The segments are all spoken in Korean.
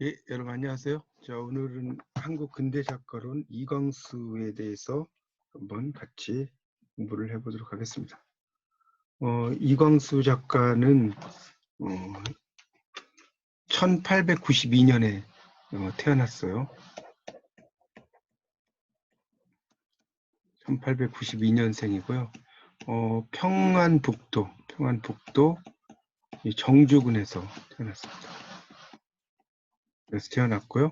예, 여러분 안녕하세요. 자, 오늘은 한국 근대 작가론 이광수에 대해서 한번 같이 공부를 해보도록 하겠습니다. 이광수 작가는 1892년에 태어났어요. 1892년생이고요. 평안북도 정주군에서 태어났습니다. 그래서 태어났고요.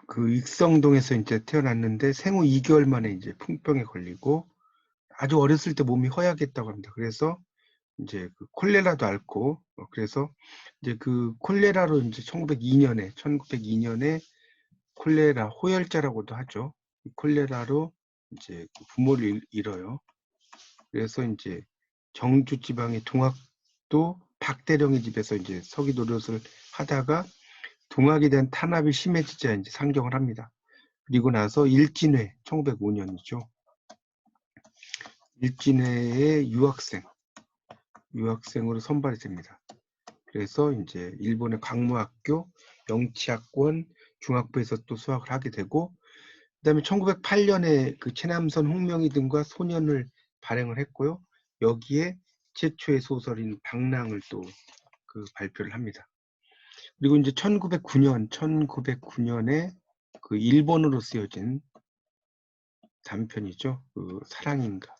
그 익성동에서 이제 태어났는데 생후 2개월 만에 이제 풍병에 걸리고 아주 어렸을 때 몸이 허약했다고 합니다. 그래서 이제 그 콜레라도 앓고 그래서 이제 그 콜레라로 이제 1902년에 콜레라 호열자라고도 하죠. 콜레라로 이제 그 부모를 잃어요. 그래서 이제 정주 지방의 동학도 박대령의 집에서 이제 서기 노릇을 하다가 동학에 대한 탄압이 심해지자 이제 상경을 합니다. 그리고 나서 일진회 1905년이죠. 일진회의 유학생으로 선발이 됩니다. 그래서 이제 일본의 강무학교, 영치학원, 중학부에서 또 수학을 하게 되고, 그다음에 1908년에 그 최남선, 홍명희 등과 소년을 발행을 했고요. 여기에 최초의 소설인 방랑을 또 그 발표를 합니다. 그리고 이제 1909년에 그 일본어로 쓰여진 단편이죠. 그 사랑인가.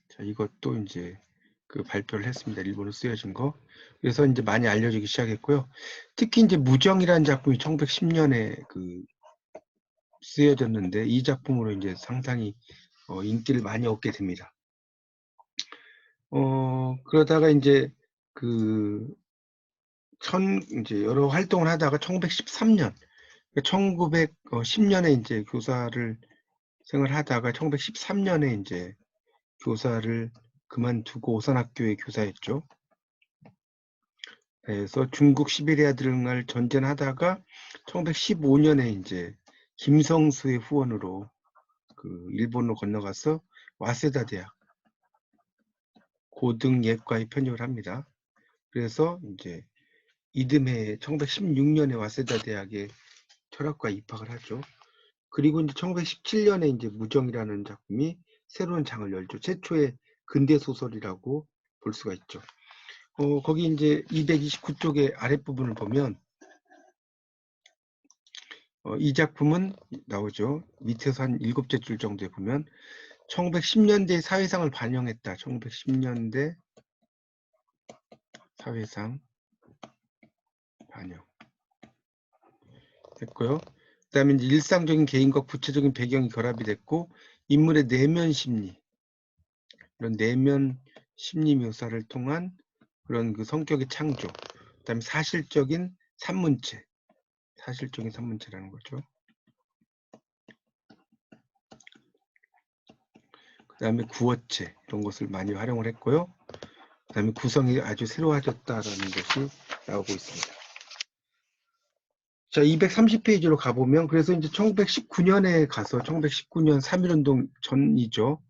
자, 이것도 이제 그 발표를 했습니다. 일본어로 쓰여진 거. 그래서 이제 많이 알려지기 시작했고요. 특히 이제 무정이라는 작품이 1910년에 그 쓰여졌는데 이 작품으로 이제 상당히 인기를 많이 얻게 됩니다. 그러다가 이제 그 이제 여러 활동을 하다가 1913년, 1910년에 이제 교사를 생활하다가 1913년에 이제 교사를 그만두고 오산학교의 교사였죠. 그래서 중국 시베리아 등을 전전하다가 1915년에 이제 김성수의 후원으로 그 일본으로 건너가서 와세다 대학 고등예과에 편입을 합니다. 그래서 이제 이듬해 1916년에 와세다 대학에 철학과에 입학을 하죠. 그리고 이제 1917년에 이제 무정이라는 작품이 새로운 장을 열죠. 최초의 근대 소설이라고 볼 수가 있죠. 거기 이제 229쪽의 아랫부분을 보면 이 작품은 나오죠. 밑에서 한 7째 줄 정도에 보면 1910년대 사회상을 반영했다. 1910년대 사회상 반영 됐고요. 그 다음에 이제 일상적인 개인과 구체적인 배경이 결합이 됐고 인물의 내면 심리, 이런 내면 심리 묘사를 통한 그런 그 성격의 창조, 그 다음에 사실적인 산문체라는 거죠. 그 다음에 구어체 이런 것을 많이 활용을 했고요. 그 다음에 구성이 아주 새로워졌다라는 것이 나오고 있습니다. 자, 230페이지로 가보면 그래서 이제 1919년에 가서 1919년 3.1운동 전이죠.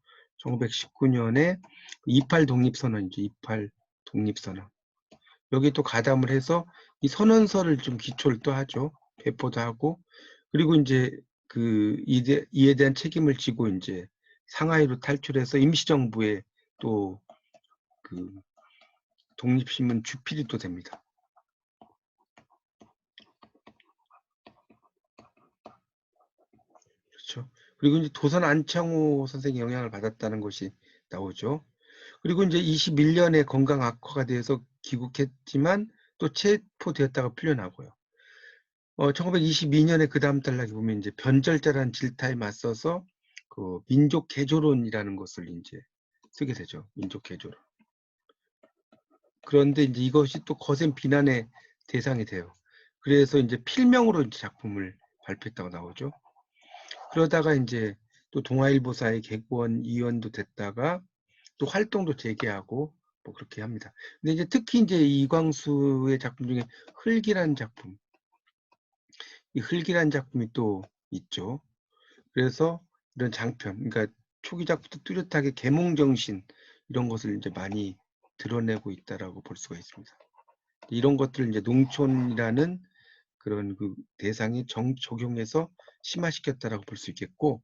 1919년에 28 독립선언이죠. 28 독립선언. 여기 또 가담을 해서 이 선언서를 좀 기초를 또 하죠. 배포도 하고 그리고 이제 그 이에 대한 책임을 지고 이제 상하이로 탈출해서 임시정부에 또 그 독립신문 주필이 됩니다. 그렇죠. 그리고 이제 도선 안창호 선생의 영향을 받았다는 것이 나오죠. 그리고 이제 21년에 건강 악화가 돼서 귀국했지만 또 체포되었다가 풀려나고요. 1922년에 그 다음 달락에 보면 이제 변절자라는 질타에 맞서서 그 민족 개조론이라는 것을 이제 쓰게 되죠. 민족 개조론. 그런데 이제 이것이 또 거센 비난의 대상이 돼요. 그래서 이제 필명으로 이제 작품을 발표했다고 나오죠. 그러다가 이제 또 동아일보사의 객원위원도 됐다가 또 활동도 재개하고 뭐 그렇게 합니다. 근데 이제 특히 이제 이광수의 작품 중에 흙이라는 작품, 이 흙이라는 작품이 또 있죠. 그래서 이런 장편, 그러니까 초기 작부터 뚜렷하게 계몽정신 이런 것을 이제 많이 드러내고 있다라고 볼 수가 있습니다. 이런 것들을 이제 농촌이라는 그런 그 대상이 적용해서 심화시켰다라고 볼 수 있겠고,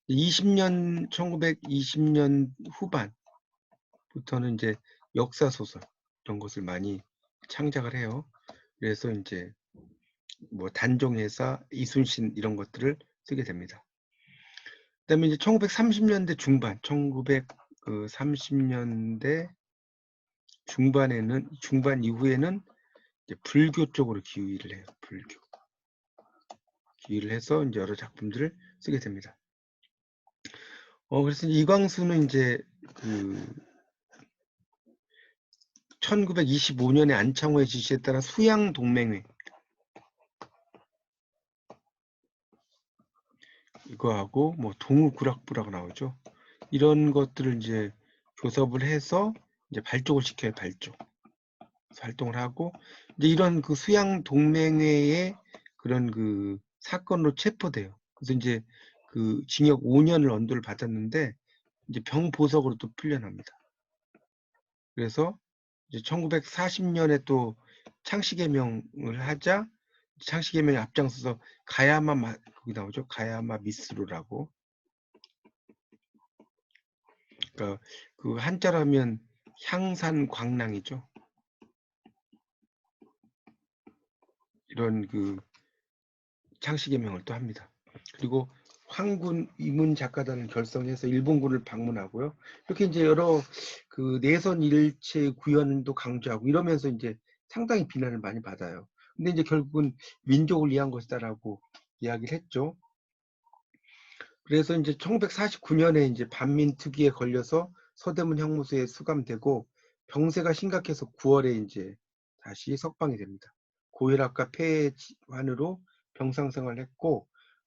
1920년 후반부터는 이제 역사 소설 이런 것을 많이 창작을 해요. 그래서 이제 뭐 단종회사, 이순신 이런 것들을 쓰게 됩니다. 그다음에 이제 1930년대 중반, 1930년대 중반 이후에는 이제 불교 쪽으로 기회를 해요. 불교. 기회를 해서 이제 여러 작품들을 쓰게 됩니다. 그래서 이광수는 이제 그 1925년에 안창호의 지시에 따라 수양동맹회 이거하고 뭐 동우구락부라고 나오죠. 이런 것들을 이제 교섭을 해서 이제 발족을 시켜요. 발족. 활동을 하고 이제 이런 그 수양동맹회의 그런 그 사건으로 체포돼요. 그래서 이제 그 징역 5년을 언도를 받았는데 이제 병보석으로 또 풀려납니다. 그래서 이제 1940년에 또 창씨개명을 하자 창씨개명에 앞장서서 가야마 거기 나오죠. 가야마 미스루라고. 그러니까 그 한자로 하면 향산광랑이죠. 이런 그 창씨개명을 또 합니다. 그리고 황군 이문 작가단을 결성해서 일본군을 방문하고요. 이렇게 이제 여러 그 내선 일체 구현도 강조하고 이러면서 이제 상당히 비난을 많이 받아요. 근데 이제 결국은 민족을 위한 것이다라고 이야기를 했죠. 그래서 이제 1949년에 이제 반민특위에 걸려서 서대문 형무소에 수감되고 병세가 심각해서 9월에 이제 다시 석방이 됩니다. 고혈압과 폐환으로 병상 생활을 했고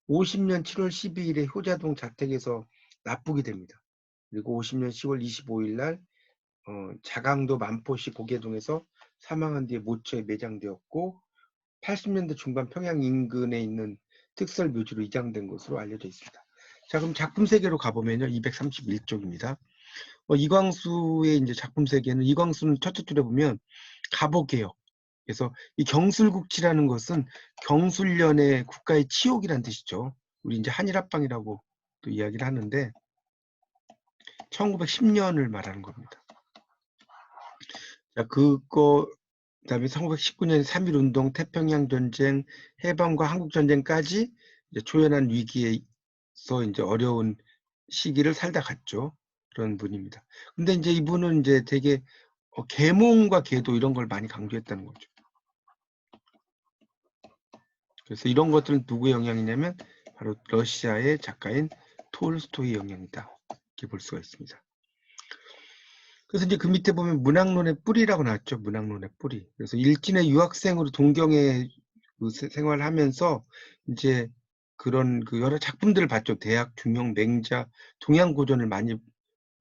50년 7월 12일에 효자동 자택에서 납북이 됩니다. 그리고 50년 10월 25일 날 자강도 만포시 고개동에서 사망한 뒤에 모처에 매장되었고 80년대 중반 평양 인근에 있는 특설 묘지로 이장된 것으로 알려져 있습니다. 자, 그럼 작품 세계로 가보면요. 231쪽입니다. 이광수의 이제 작품 세계는 이광수는 첫째 줄에 보면 가보개혁. 그래서 이 경술국치라는 것은 경술련의 국가의 치욕이란 뜻이죠. 우리 이제 한일합방이라고 또 이야기를 하는데 1910년을 말하는 겁니다. 자, 그다음에 1919년 3.1운동, 태평양전쟁, 해방과 한국전쟁까지 이제 초연한 위기에서 이제 어려운 시기를 살다 갔죠. 그런 분입니다. 근데 이제 이분은 이제 되게 계몽과 계도 이런 걸 많이 강조했다는 거죠. 그래서 이런 것들은 누구의 영향이냐면 바로 러시아의 작가인 톨스토이의 영향이다. 이렇게 볼 수가 있습니다. 그래서 이제 그 밑에 보면 문학론의 뿌리라고 나왔죠. 문학론의 뿌리. 그래서 일진의 유학생으로 동경에 그 생활을 하면서 이제 그런 그 여러 작품들을 봤죠. 대학, 중용, 맹자, 동양고전을 많이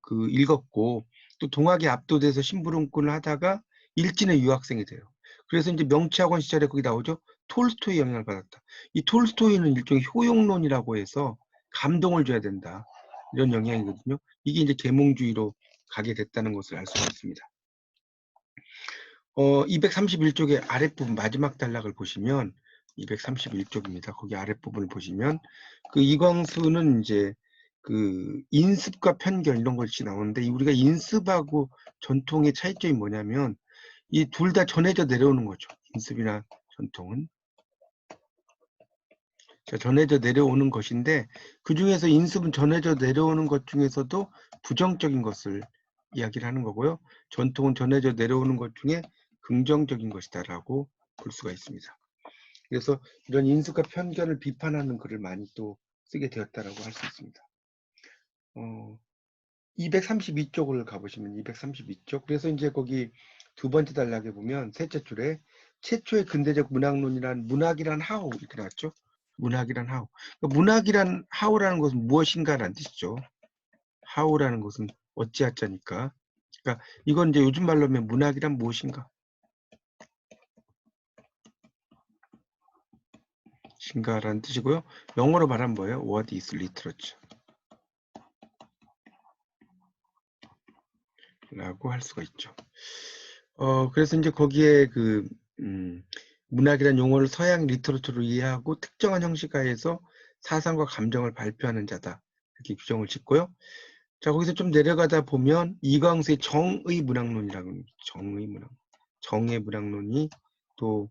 그 읽었고 또 동학에 압도돼서 심부름꾼을 하다가 일진의 유학생이 돼요. 그래서 이제 명치학원 시절에 거기 나오죠. 톨스토이 영향을 받았다. 이 톨스토이는 일종의 효용론이라고 해서 감동을 줘야 된다. 이런 영향이거든요. 이게 이제 계몽주의로 가게 됐다는 것을 알 수가 있습니다. 231쪽의 아랫부분 마지막 단락을 보시면 231쪽입니다. 거기 아랫부분을 보시면 그 이광수는 이제 그 인습과 편견 이런 것이 나오는데 우리가 인습하고 전통의 차이점이 뭐냐면 이 둘 다 전해져 내려오는 거죠. 인습이나 전통은. 전해져 내려오는 것인데 그 중에서 인습은 전해져 내려오는 것 중에서도 부정적인 것을 이야기를 하는 거고요. 전통은 전해져 내려오는 것 중에 긍정적인 것이다라고 볼 수가 있습니다. 그래서 이런 인습과 편견을 비판하는 글을 많이 또 쓰게 되었다라고 할 수 있습니다. 232쪽을 가보시면 232쪽. 그래서 이제 거기 두 번째 단락에 보면 셋째 줄에 최초의 근대적 문학론이란 문학이란 하우 이렇게 나왔죠. 문학이란 하우. 문학이란 하우라는 것은 무엇인가라는 뜻이죠. 하우라는 것은 어찌하자니까. 그러니까 이건 이제 요즘 말로 하면 문학이란 무엇인가? 신가라는 뜻이고요. 영어로 말하면 뭐예요? What is literature? 라고 할 수가 있죠. 그래서 이제 거기에 그 문학이라는 용어를 서양 리터러처로 이해하고 특정한 형식하에서 사상과 감정을 발표하는 자다. 이렇게 규정을 짓고요. 자, 거기서 좀 내려가다 보면 이광수의 정의 문학론이라고 합니다. 정의 문학. 정의 문학론이 또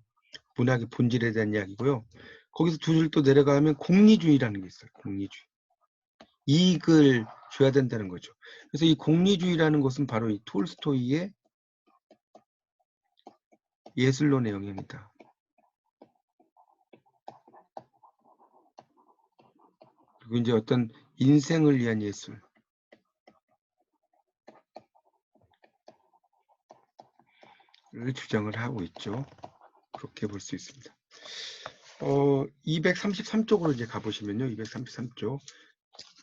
문학의 본질에 대한 이야기고요. 거기서 두 줄 또 내려가면 공리주의라는 게 있어요. 공리주의. 이익을 줘야 된다는 거죠. 그래서 이 공리주의라는 것은 바로 이 톨스토이의 예술론의 영역이다. 그리고 이제 어떤 인생을 위한 예술. 를 주장을 하고 있죠. 그렇게 볼 수 있습니다. 233쪽으로 이제 가보시면요. 233쪽.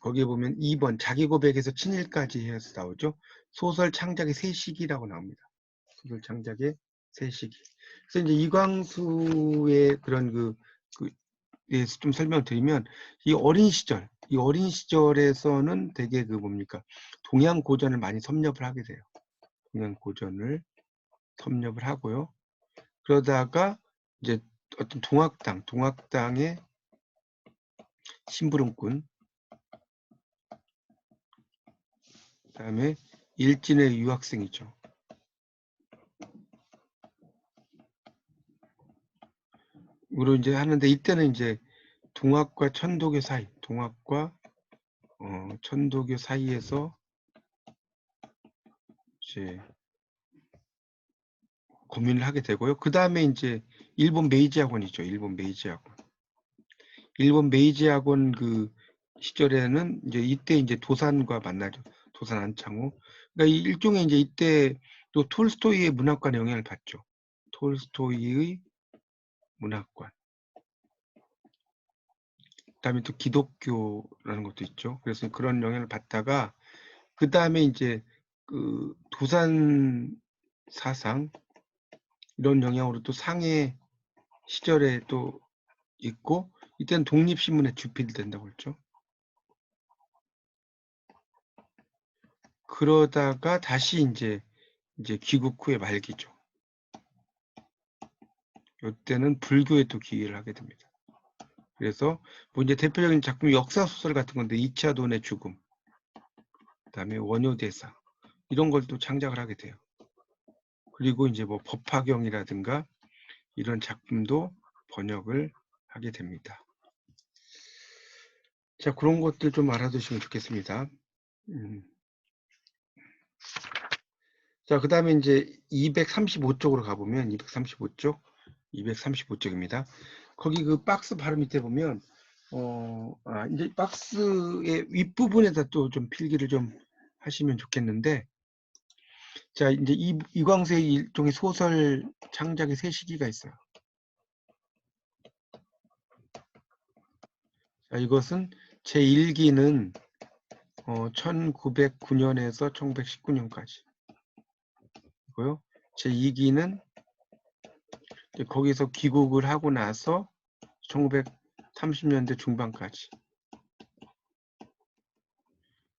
거기에 보면 2번 자기 고백에서 친일까지 해서 나오죠. 소설 창작의 세 시기라고 나옵니다. 소설 창작의 세 시기. 그래서 이제 이광수의 그런 예서 좀 설명을 드리면 이 어린 시절에서는 되게 그 뭡니까 동양 고전을 많이 섭렵을 하게 돼요. 동양 고전을 섭렵을 하고요. 그러다가 이제 어떤 동학당의 심부름꾼, 그다음에 일진의 유학생이죠. 으로 이제 하는데 이때는 이제 동학과 천도교 사이, 동학과 천도교 사이에서 이제 고민을 하게 되고요. 그 다음에 이제 일본 메이지 학원이죠. 일본 메이지 학원. 일본 메이지 학원 그 시절에는 이제 이때 이제 도산과 만나죠. 도산 안창호. 그러니까 이 일종의 이제 이때 또 톨스토이의 문학관의 영향을 받죠. 톨스토이의 문학관. 그다음에 또 기독교라는 것도 있죠. 그래서 그런 영향을 받다가 그 다음에 이제 그 도산 사상 이런 영향으로 또 상해 시절에 또 있고 이때는 독립신문에 주필이 된다고 했죠. 그러다가 다시 이제 귀국 후에 말기죠. 이때는 불교에 또 기여를 하게 됩니다. 그래서 뭐 이제 대표적인 작품 역사 소설 같은 건데 2차 돈의 죽음, 그다음에 원효대사 이런 걸 또 창작을 하게 돼요. 그리고 이제 뭐 법화경이라든가 이런 작품도 번역을 하게 됩니다. 자, 그런 것들 좀 알아두시면 좋겠습니다. 자, 그 다음에 이제 235쪽으로 가보면 235쪽입니다. 거기 그 박스 바로 밑에 보면 이제 박스의 윗부분에다 또 좀 필기를 좀 하시면 좋겠는데, 자, 이제 이광수의 일종의 소설 창작의 세 시기가 있어요. 자, 이것은 제1기는 1909년에서 1919년까지 고요. 제2기는 거기서 귀국을 하고 나서 1930년대 중반까지.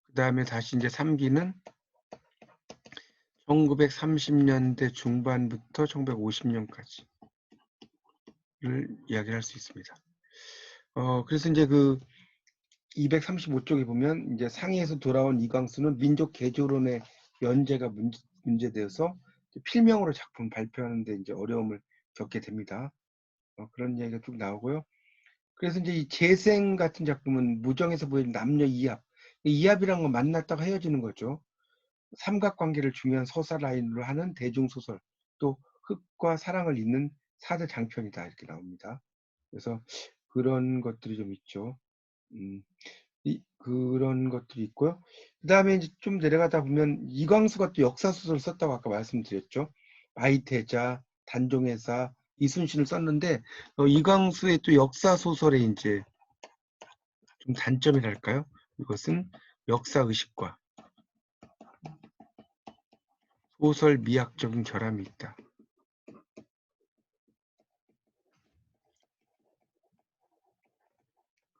그 다음에 다시 이제 3기는 1930년대 중반부터 1950년까지를 이야기할 수 있습니다. 그래서 이제 그 235쪽에 보면 이제 상해에서 돌아온 이광수는 민족 개조론의 연재가 문제되어서 필명으로 작품 발표하는데 이제 어려움을 겪게 됩니다. 그런 얘기가 쭉 나오고요. 그래서 이제 이 재생 같은 작품은 무정에서 보이는 남녀 이합. 이합이란 건 만났다가 헤어지는 거죠. 삼각관계를 중요한 서사 라인으로 하는 대중소설. 또 흑과 사랑을 잇는 사대 장편이다. 이렇게 나옵니다. 그래서 그런 것들이 좀 있죠. 그런 것들이 있고요. 그 다음에 이제 좀 내려가다 보면 이광수가 또 역사소설을 썼다고 아까 말씀드렸죠. 마이태자, 단종회사, 이순신을 썼는데 이광수의 또 역사소설의 이제 좀 단점이랄까요? 이것은 역사의식과 소설 미학적인 결함이 있다.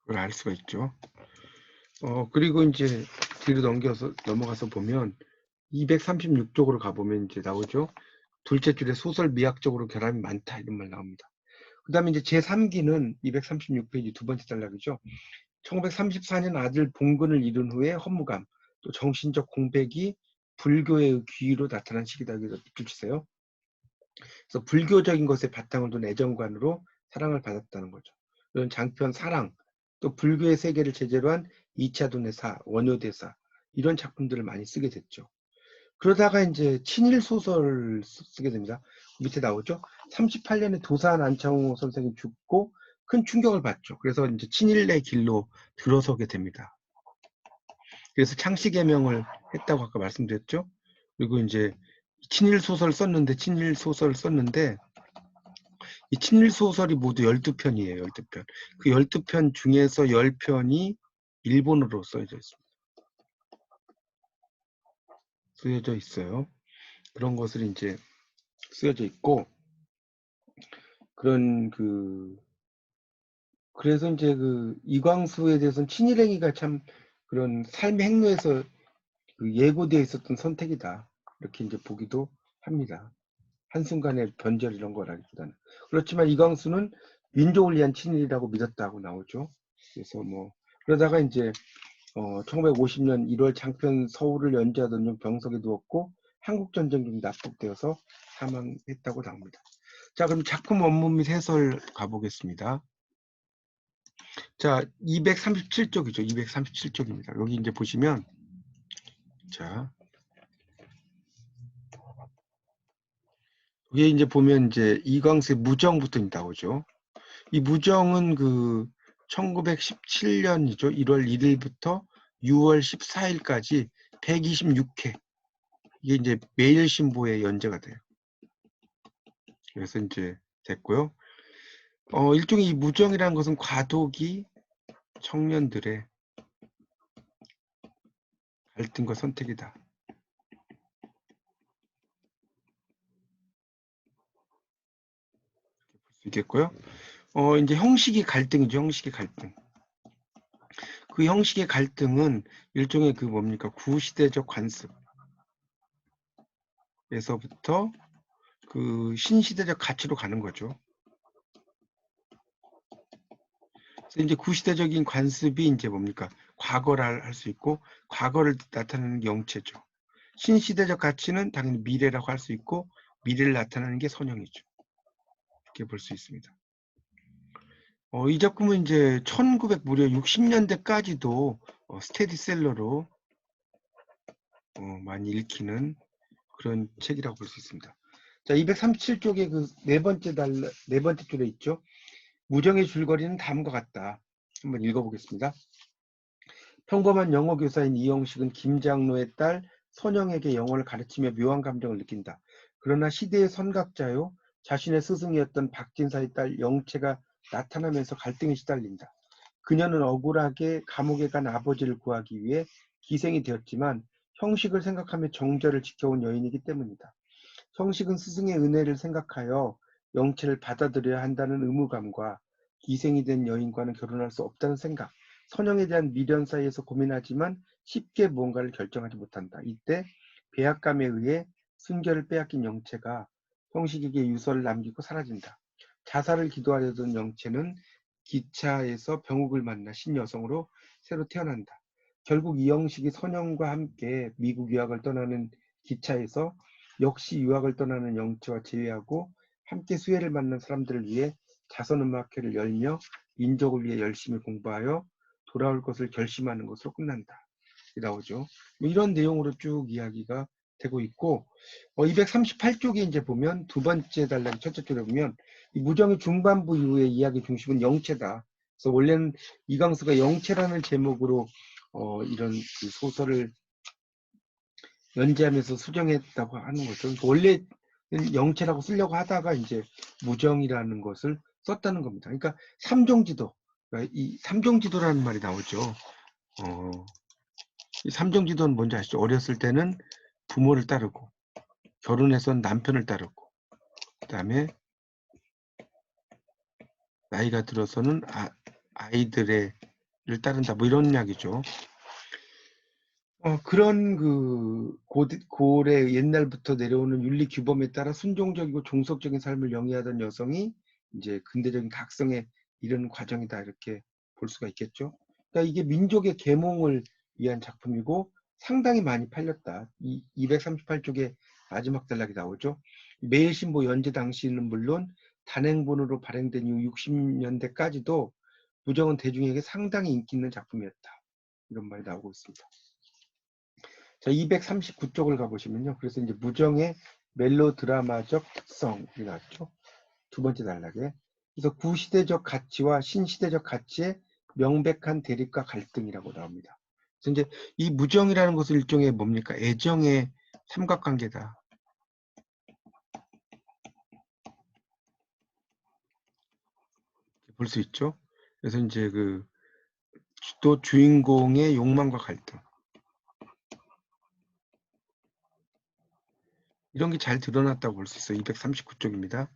그걸 알 수가 있죠. 그리고 이제 뒤로 넘어가서 보면 236쪽으로 가보면 이제 나오죠. 둘째 줄에 소설 미학적으로 결함이 많다 이런 말 나옵니다. 그 다음에 이제 제3기는 236페이지 두 번째 단락이죠. 1934년 아들 봉근을 잃은 후에 허무감, 또 정신적 공백이 불교의 귀로 나타난 시기다. 여기서 밑줄 치세요. 그래서 불교적인 것에 바탕을 둔 애정관으로 사랑을 받았다는 거죠. 이런 장편 사랑, 또 불교의 세계를 제재로 한 2차 도내사, 원효대사 이런 작품들을 많이 쓰게 됐죠. 그러다가 이제 친일 소설 쓰게 됩니다. 밑에 나오죠. 38년에 도산 안창호 선생이 죽고 큰 충격을 받죠. 그래서 이제 친일의 길로 들어서게 됩니다. 그래서 창씨개명을 했다고 아까 말씀드렸죠. 그리고 이제 친일 소설 썼는데 이 친일 소설이 모두 12편이에요. 12편. 그 12편 중에서 10편이 일본어로 쓰여져 있습니다. 쓰여져 있어요. 그런 것을 이제 쓰여져 있고 그래서 이제 이광수에 대해서는 친일행위가 참 그런 삶의 행로에서 예고되어 있었던 선택이다. 이렇게 이제 보기도 합니다. 한순간의 변절 이런 거라기보다는. 그렇지만 이광수는 민족을 위한 친일이라고 믿었다고 나오죠. 그래서 그러다가 이제 1950년 1월 장편 서울을 연주하던 중 병석에 누웠고 한국전쟁 중 납북되어서 사망했다고 나옵니다. 자, 그럼 작품 원문 및 해설 가보겠습니다. 자, 237쪽이죠. 237쪽입니다. 여기 이제 보시면, 자, 여기 이제 보면 이제 이광수의 무정부터 나오죠. 이 무정은 1917년이죠. 1월 1일부터 6월 14일까지 126회. 이게 이제 매일신보에 연재가 돼요. 그래서 이제 됐고요. 일종의 이 무정이라는 것은 과도기 청년들의 갈등과 선택이다. 볼 수 있겠고요. 이제 형식이 갈등이죠. 형식의 갈등. 그 형식의 갈등은 일종의 뭡니까? 구시대적 관습에서부터 신시대적 가치로 가는 거죠. 그래서 이제 구시대적인 관습이 이제 뭡니까? 과거를 할 수 있고, 과거를 나타내는 게 영체죠. 신시대적 가치는 당연히 미래라고 할 수 있고, 미래를 나타내는 게 선형이죠. 이렇게 볼 수 있습니다. 이 작품은 이제 1900 무려 60년대까지도 스테디셀러로 많이 읽히는 그런 책이라고 볼 수 있습니다. 자, 237쪽에 네 번째 줄에 있죠. 무정의 줄거리는 다음과 같다. 한번 읽어보겠습니다. 평범한 영어 교사인 이영식은 김장로의 딸 선영에게 영어를 가르치며 묘한 감정을 느낀다. 그러나 시대의 선각자요 자신의 스승이었던 박진사의 딸 영채가 나타나면서 갈등에 시달린다. 그녀는 억울하게 감옥에 간 아버지를 구하기 위해 기생이 되었지만 형식을 생각하며 정절을 지켜온 여인이기 때문이다. 형식은 스승의 은혜를 생각하여 영채를 받아들여야 한다는 의무감과 기생이 된 여인과는 결혼할 수 없다는 생각, 선영에 대한 미련 사이에서 고민하지만 쉽게 무언가를 결정하지 못한다. 이때 배약감에 의해 순결을 빼앗긴 영채가 형식에게 유서를 남기고 사라진다. 자살을 기도하려던 영채는 기차에서 병욱을 만나 신여성으로 새로 태어난다. 결국 이영식이 선영과 함께 미국 유학을 떠나는 기차에서 역시 유학을 떠나는 영채와 제외하고 함께 수혜를 받는 사람들을 위해 자선음악회를 열며 민족을 위해 열심히 공부하여 돌아올 것을 결심하는 것으로 끝난다. 나오죠. 이런 내용으로 쭉 이야기가 되고 있고 238쪽에 이제 보면 두 번째 단락의 첫째 줄에 보면 이 무정의 중반부 이후의 이야기 중심은 영채다. 그래서 원래는 이광수가 영채라는 제목으로 이런 소설을 연재하면서 수정했다고 하는 거죠. 원래 영체라고 쓰려고 하다가 이제 무정이라는 것을 썼다는 겁니다. 그러니까 삼종지도, 그러니까 이 삼종지도라는 말이 나오죠. 이 삼종지도는 뭔지 아시죠? 어렸을 때는 부모를 따르고, 결혼해서는 남편을 따르고, 그 다음에 나이가 들어서는 아이들을 따른다. 뭐 이런 이야기죠. 그런 고래 옛날부터 내려오는 윤리 규범에 따라 순종적이고 종속적인 삶을 영위하던 여성이 이제 근대적인 각성에 이르는 과정이다, 이렇게 볼 수가 있겠죠. 그러니까 이게 민족의 계몽을 위한 작품이고 상당히 많이 팔렸다. 이 238쪽에 마지막 단락이 나오죠. 매일신보 연재 당시는 물론 단행본으로 발행된 이후 60년대까지도 무정은 대중에게 상당히 인기 있는 작품이었다, 이런 말이 나오고 있습니다. 자, 239쪽을 가보시면요. 그래서 이제 무정의 멜로드라마적 특성이 나왔죠. 두 번째 단락에. 그래서 구시대적 가치와 신시대적 가치의 명백한 대립과 갈등이라고 나옵니다. 그래서 이제 이 무정이라는 것은 일종의 뭡니까? 애정의 삼각관계다, 볼 수 있죠. 그래서 이제 또 주인공의 욕망과 갈등, 이런 게 잘 드러났다고 볼 수 있어요. 239쪽입니다.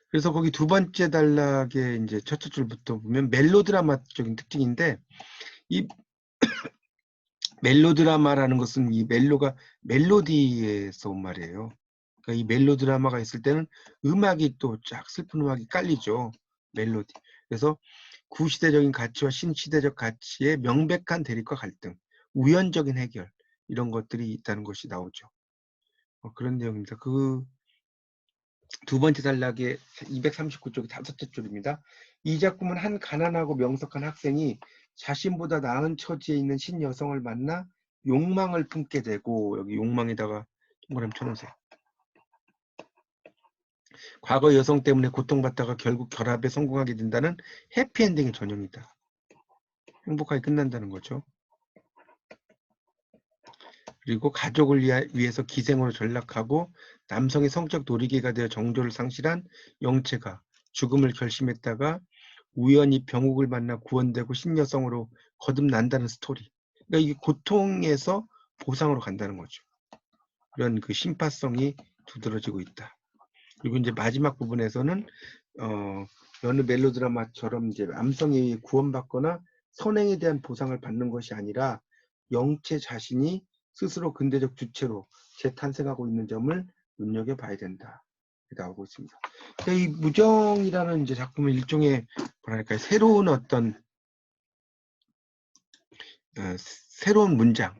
그래서 거기 두 번째 단락의 이제 첫째 줄부터 보면 멜로드라마적인 특징인데, 이 멜로드라마라는 것은 이 멜로가 멜로디에서 온 말이에요. 그러니까 이 멜로드라마가 있을 때는 음악이 또 쫙 슬픈 음악이 깔리죠. 멜로디. 그래서 구시대적인 가치와 신시대적 가치의 명백한 대립과 갈등, 우연적인 해결, 이런 것들이 있다는 것이 나오죠. 그런 내용입니다. 두 번째 단락의 239쪽이 다섯째 줄입니다. 이 작품은 한 가난하고 명석한 학생이 자신보다 나은 처지에 있는 신여성을 만나 욕망을 품게 되고, 여기 욕망에다가 동그라미 쳐놓으세요. 과거 여성 때문에 고통받다가 결국 결합에 성공하게 된다는 해피엔딩의 전형이다. 행복하게 끝난다는 거죠. 그리고 가족을 위해서 기생으로 전락하고 남성의 성적 놀이개가 되어 정조를 상실한 영체가 죽음을 결심했다가 우연히 병욱을 만나 구원되고 신여성으로 거듭난다는 스토리. 그러니까 이게 고통에서 보상으로 간다는 거죠. 이런 심파성이 두드러지고 있다. 그리고 이제 마지막 부분에서는 여느 멜로드라마처럼 이제 남성이 구원받거나 선행에 대한 보상을 받는 것이 아니라 영체 자신이 스스로 근대적 주체로 재탄생하고 있는 점을 눈여겨봐야 된다, 나오고 있습니다. 이 무정이라는 이제 작품은 일종의 뭐랄까요, 새로운 어떤 새로운 문장이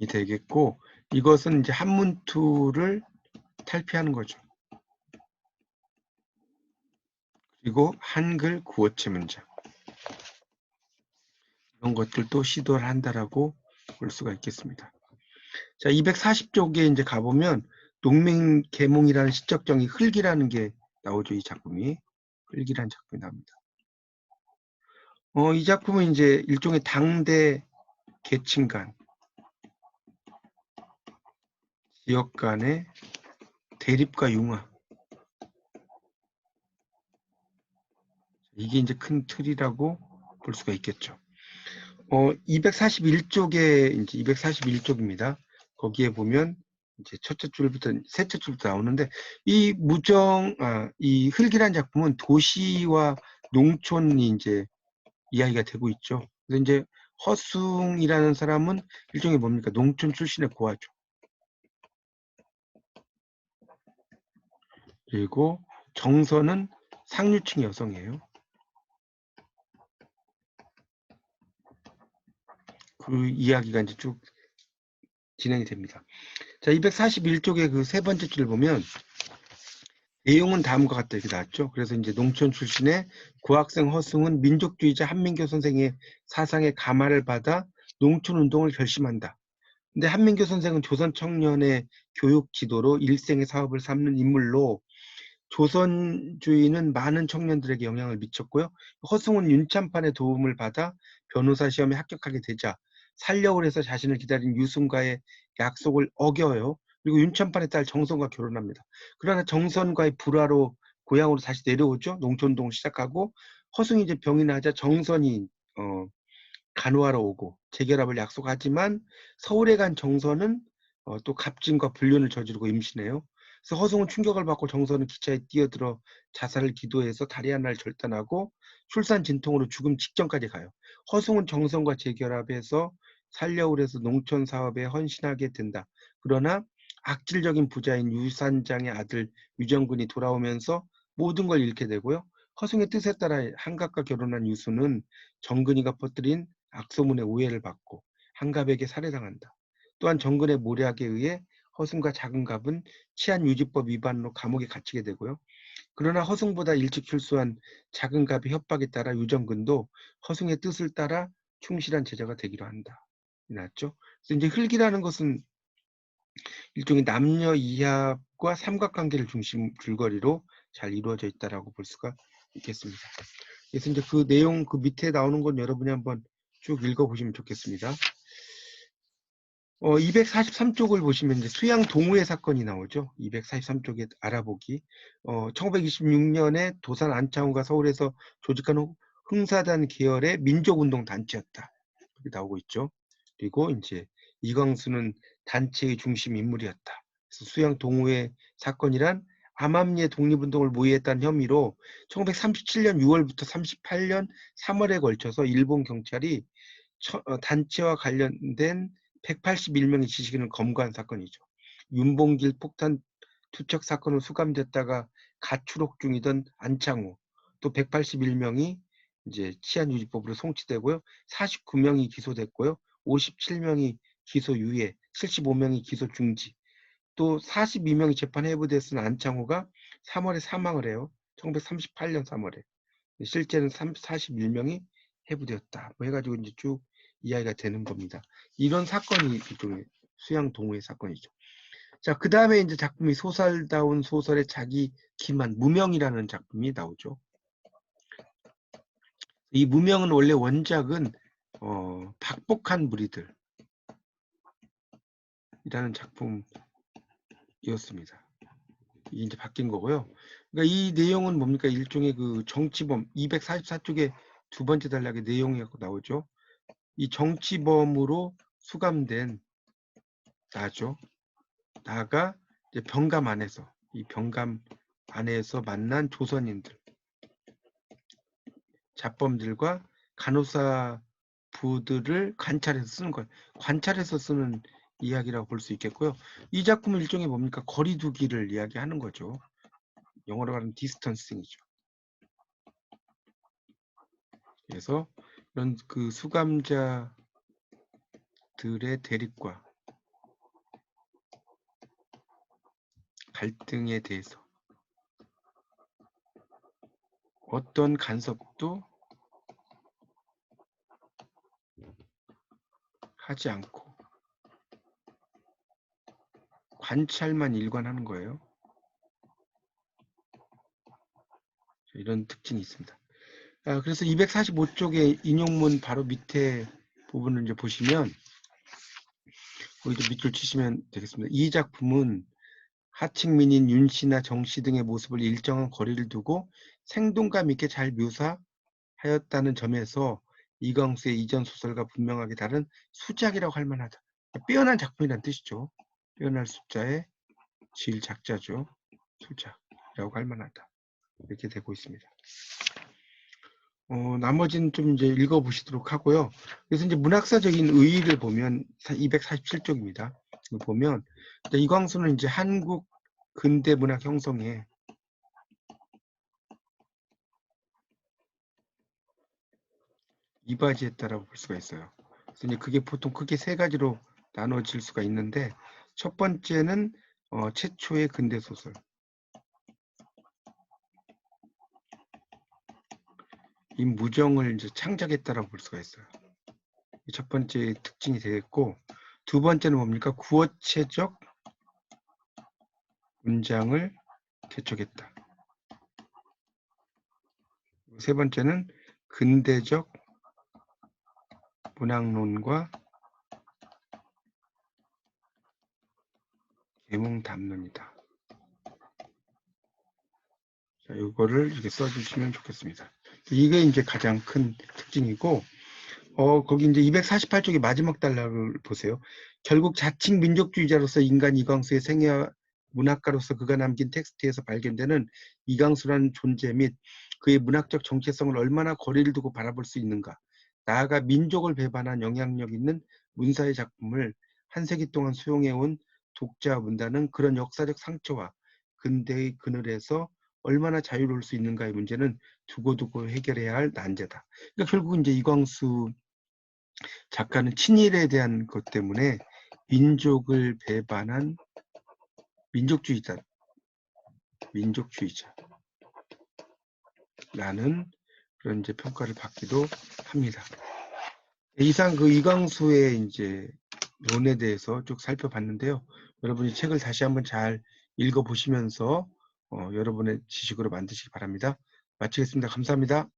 되겠고, 이것은 이제 한문투를 탈피하는 거죠. 그리고 한글 구어체 문장, 이런 것들도 시도를 한다라고 볼 수가 있겠습니다. 자, 240쪽에 이제 가보면 농민계몽이라는 시적 정의, 흙이라는 게 나오죠. 이 작품이 흙이라는 작품이 나옵니다. 이 작품은 이제 일종의 당대 계층 간, 지역 간의 대립과 융화, 이게 이제 큰 틀이라고 볼 수가 있겠죠. 241쪽에 이제 241쪽입니다. 거기에 보면 이제 첫째 줄부터 셋째 줄부터 나오는데, 이 이 흙이라는 작품은 도시와 농촌이 이제 이야기가 되고 있죠. 그래서 이제 허숭이라는 사람은 일종의 뭡니까? 농촌 출신의 고아죠. 그리고 정선은 상류층 여성이에요. 그 이야기가 이제 쭉 진행이 됩니다. 자, 241쪽의 그 세 번째 줄을 보면 내용은 다음과 같다, 이렇게 나왔죠. 그래서 이제 농촌 출신의 고학생 허승은 민족주의자 한민교 선생의 사상에 감화를 받아 농촌 운동을 결심한다. 근데 한민교 선생은 조선 청년의 교육 지도로 일생의 사업을 삼는 인물로 조선주의는 많은 청년들에게 영향을 미쳤고요. 허승은 윤참판의 도움을 받아 변호사 시험에 합격하게 되자 살려고 해서 자신을 기다린 유승과의 약속을 어겨요. 그리고 윤참판의 딸 정선과 결혼합니다. 그러나 정선과의 불화로 고향으로 다시 내려오죠. 농촌동을 시작하고, 허승이 이제 병이 나자 정선이 간호하러 오고 재결합을 약속하지만 서울에 간 정선은 또 갑진과 불륜을 저지르고 임신해요. 그래서 허송은 충격을 받고 정선은 기차에 뛰어들어 자살을 기도해서 다리 하나를 절단하고 출산 진통으로 죽음 직전까지 가요. 허송은 정선과 재결합해서 살려고 해서 농촌 사업에 헌신하게 된다. 그러나 악질적인 부자인 유산장의 아들 유정근이 돌아오면서 모든 걸 잃게 되고요. 허송의 뜻에 따라 한갑과 결혼한 유수는 정근이가 퍼뜨린 악소문의 오해를 받고 한갑에게 살해당한다. 또한 정근의 모략에 의해 허승과 작은갑은 치안유지법 위반으로 감옥에 갇히게 되고요. 그러나 허승보다 일찍 출소한 작은갑의 협박에 따라 유정근도 허승의 뜻을 따라 충실한 제자가 되기로 한다. 났죠? 그래서 이제 흙이라는 것은 일종의 남녀 이합과 삼각관계를 중심 줄거리로 잘 이루어져 있다라고 볼 수가 있겠습니다. 그래서 이제 그 내용 그 밑에 나오는 건 여러분이 한번 쭉 읽어보시면 좋겠습니다. 243쪽을 보시면 이제 수양 동우회 사건이 나오죠. 243쪽에 알아보기. 1926년에 도산 안창호가 서울에서 조직한 흥사단 계열의 민족운동 단체였다. 이렇게 나오고 있죠. 그리고 이제 이광수는 단체의 중심 인물이었다. 그래서 수양 동우회 사건이란 암암리의 독립운동을 모의했다는 혐의로 1937년 6월부터 38년 3월에 걸쳐서 일본 경찰이 단체와 관련된 181명의 지식인을 검거한 사건이죠. 윤봉길 폭탄 투척 사건으로 수감됐다가 가출옥 중이던 안창호, 또 181명이 이제 치안유지법으로 송치되고요. 49명이 기소됐고요. 57명이 기소 유예, 75명이 기소 중지, 또 42명이 재판 해부됐으나 안창호가 3월에 사망을 해요. 1938년 3월에. 실제는 41명이 해부되었다. 뭐 해가지고 이제 쭉 이야기가 되는 겁니다. 이런 사건이 일종의 수양 동호회 사건이죠. 자, 그 다음에 이제 작품이 소설다운 소설의 자기 기만, 무명이라는 작품이 나오죠. 이 무명은 원래 원작은 박복한 무리들이라는 작품이었습니다. 이게 이제 바뀐 거고요. 그러니까 이 내용은 뭡니까? 일종의 그 정치범 244쪽에 두 번째 단락의 내용이 나오죠. 이 정치범으로 수감된 나죠. 나가 이제 병감 안에서 이 병감 안에서 만난 조선인들, 잡범들과 간호사 부들을 관찰해서 쓰는 거예요. 관찰해서 쓰는 이야기라고 볼 수 있겠고요. 이 작품은 일종의 뭡니까? 거리두기를 이야기하는 거죠. 영어로 말하면 디스턴싱이죠. 그래서 이런 그 수감자들의 대립과 갈등에 대해서 어떤 간섭도 하지 않고 관찰만 일관하는 거예요. 이런 특징이 있습니다. 그래서 245쪽의 인용문 바로 밑에 부분을 이제 보시면 거기도 밑줄 치시면 되겠습니다. 이 작품은 하층민인 윤씨나 정씨 등의 모습을 일정한 거리를 두고 생동감 있게 잘 묘사하였다는 점에서 이광수의 이전 소설과 분명하게 다른 수작이라고 할 만하다. 빼어난 작품이라는 뜻이죠. 빼어날 숫자의 질 작자죠. 수작이라고 할 만하다. 이렇게 되고 있습니다. 나머지는 좀 이제 읽어보시도록 하고요. 그래서 이제 문학사적인 의의를 보면 247쪽입니다. 보면 이광수는 이제 한국 근대 문학 형성에 이바지했다라고 볼 수가 있어요. 그래서 이제 그게 보통 크게 세 가지로 나눠질 수가 있는데 첫 번째는 최초의 근대 소설. 이 무정을 이제 창작했다라고 볼 수가 있어요. 첫 번째 특징이 되겠고 두 번째는 뭡니까? 구어체적 문장을 개척했다. 세 번째는 근대적 문학론과 계몽담론이다. 자, 이거를 이렇게 써주시면 좋겠습니다. 이게 이제 가장 큰 특징이고, 거기 이제 248쪽의 마지막 단락을 보세요. 결국 자칭 민족주의자로서 인간 이광수의 생애와 문학가로서 그가 남긴 텍스트에서 발견되는 이강수라는 존재 및 그의 문학적 정체성을 얼마나 거리를 두고 바라볼 수 있는가. 나아가 민족을 배반한 영향력 있는 문사의 작품을 한 세기 동안 수용해온 독자 문단은 그런 역사적 상처와 근대의 그늘에서 얼마나 자유로울 수 있는가의 문제는 두고두고 해결해야 할 난제다. 그러니까 결국 이제 이광수 작가는 친일에 대한 것 때문에 민족을 배반한 민족주의자라는 그런 이제 평가를 받기도 합니다. 이상 그 이광수의 이제 논에 대해서 쭉 살펴봤는데요. 여러분이 책을 다시 한번 잘 읽어보시면서 여러분의 지식으로 만드시기 바랍니다. 마치겠습니다. 감사합니다.